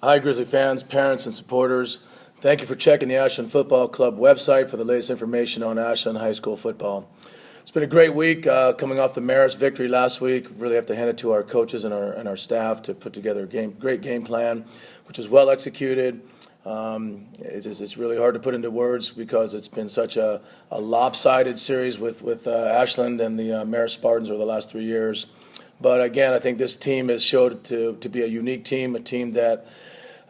Hi, Grizzly fans, parents, and supporters. Thank you for checking the Ashland Football Club website for the latest information on Ashland High School football. It's been a great week coming off the Marist victory last week. Really have to hand it to our coaches and our staff to put together a great game plan, which was well executed. It's really hard to put into words because it's been such a lopsided series with Ashland and the Marist Spartans over the last 3 years. But again, I think this team has showed to be a unique team, a team that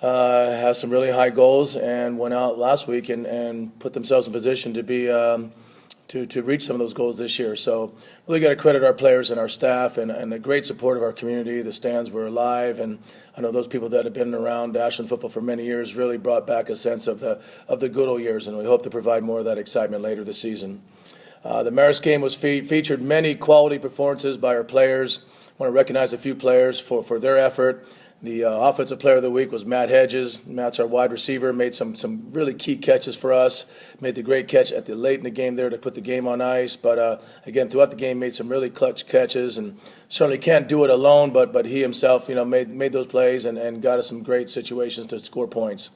has some really high goals and went out last week and put themselves in position to be to reach some of those goals this year. So really got to credit our players and our staff and the great support of our community. The stands were alive, and I know those people that have been around Ashland football for many years really brought back a sense of the good old years, and we hope to provide more of that excitement later this season. The Marist game was featured many quality performances by our players. I want to recognize a few players for their effort. The offensive player of the week was Matt Hedges. Matt's our wide receiver, made some really key catches for us. Made the great catch at the late in the game there to put the game on ice. But again, throughout the game, made some really clutch catches, and certainly can't do it alone. But he himself, made those plays and got us some great situations to score points.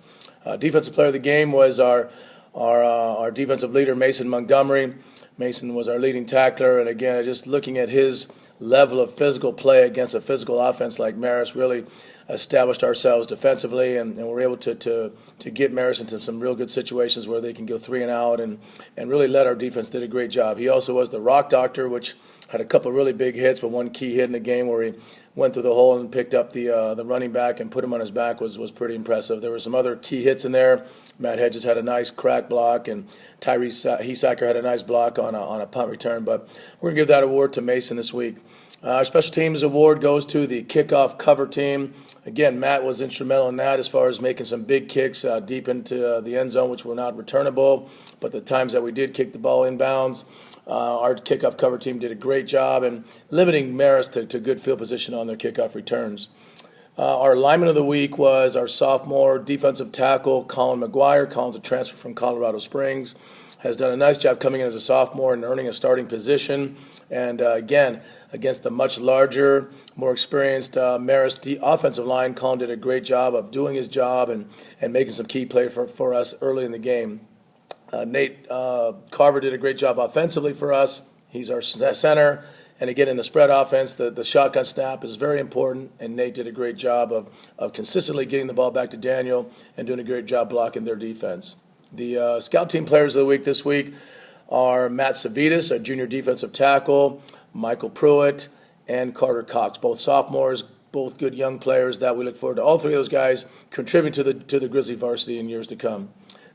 Defensive player of the game was our defensive leader, Mason Montgomery. Mason was our leading tackler, and again, just looking at his level of physical play against a physical offense like Marist really established ourselves defensively, and we're able to get Marist into some real good situations where they can go 3 and out and really let our defense did a great job. He also was the rock doctor, which had a couple of really big hits, but one key hit in the game where he went through the hole and picked up the running back and put him on his back was pretty impressive. There were some other key hits in there. Matt Hedges had a nice crack block, and Tyrese Heesacker had a nice block on a punt return. But we're going to give that award to Mason this week. Our special teams award goes to the kickoff cover team. Again, Matt was instrumental in that as far as making some big kicks deep into the end zone, which were not returnable. But the times that we did kick the ball inbounds, our kickoff cover team did a great job in limiting Marist to good field position on their kickoff returns. Our lineman of the week was our sophomore defensive tackle, Colin McGuire. Colin's a transfer from Colorado Springs. Has done a nice job coming in as a sophomore and earning a starting position. And again, against the much larger, more experienced Marist offensive line, Colin did a great job of doing his job and making some key plays for us early in the game. Nate Carver did a great job offensively for us. He's our center. And again, in the spread offense, the shotgun snap is very important, and Nate did a great job of consistently getting the ball back to Daniel and doing a great job blocking their defense. The scout team players of the week this week are Matt Savitas, a junior defensive tackle, Michael Pruitt, and Carter Cox, both sophomores, both good young players that we look forward to all three of those guys contributing to the Grizzly varsity in years to come.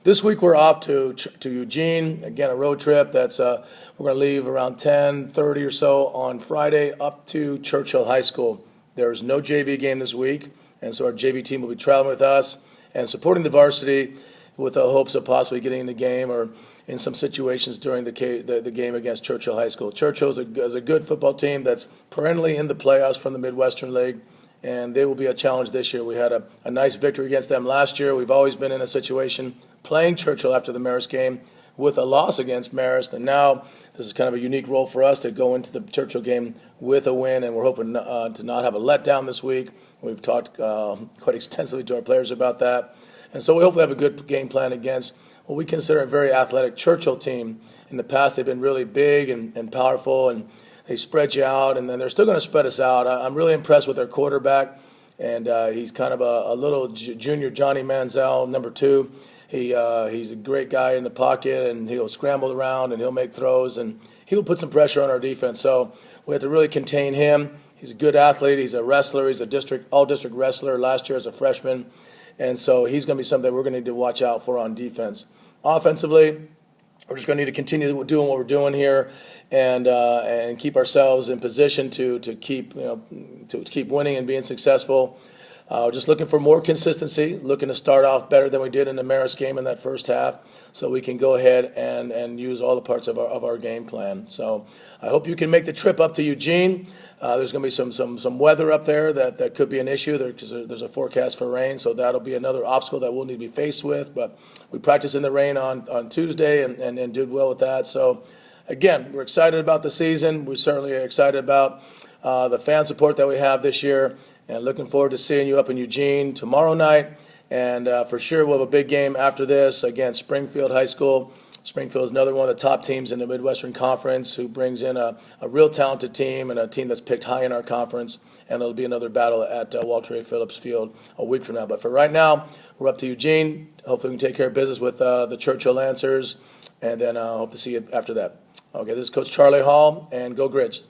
This week we're off to Eugene, again a road trip. That's we're going to leave around 10:30 or so on Friday up to Churchill High School. There's no JV game this week, and so our JV team will be traveling with us and supporting the varsity with the hopes of possibly getting in the game or in some situations during the game against Churchill High School. Churchill is a good football team that's perennially in the playoffs from the Midwestern League, and they will be a challenge this year. We had a nice victory against them last year. We've always been in a situation playing Churchill after the Marist game with a loss against Marist, and now this is kind of a unique role for us to go into the Churchill game with a win, and we're hoping to not have a letdown this week. We've talked quite extensively to our players about that, and so we hope we have a good game plan against what we consider a very athletic Churchill team. In the past, they've been really big and powerful, and they spread you out, and then they're still going to spread us out. I'm really impressed with their quarterback, and he's kind of a little junior Johnny Manziel, number 2. He's a great guy in the pocket, and he'll scramble around, and he'll make throws, and he'll put some pressure on our defense. So we have to really contain him. He's a good athlete. He's a wrestler. He's a all-district wrestler last year as a freshman, and so he's going to be something we're going to need to watch out for on defense. Offensively, we're just going to need to continue doing what we're doing here and keep ourselves in position to keep winning and being successful. Just looking for more consistency, looking to start off better than we did in the Marist game in that first half so we can go ahead and use all the parts of our game plan. So I hope you can make the trip up to Eugene. There's going to be some weather up there that could be an issue because there's a forecast for rain, so that'll be another obstacle that we'll need to be faced with. But we practiced in the rain on Tuesday and did well with that. So, again, we're excited about the season. We certainly are excited about the fan support that we have this year. and looking forward to seeing you up in Eugene tomorrow night. And for sure, we'll have a big game after this against Springfield High School. Springfield is another one of the top teams in the Midwestern Conference who brings in a real talented team and a team that's picked high in our conference. And it'll be another battle at Walter A. Phillips Field a week from now. But for right now, we're up to Eugene. Hopefully we can take care of business with the Churchill Lancers. And then hope to see you after that. Okay, this is Coach Charlie Hall, and go Grids.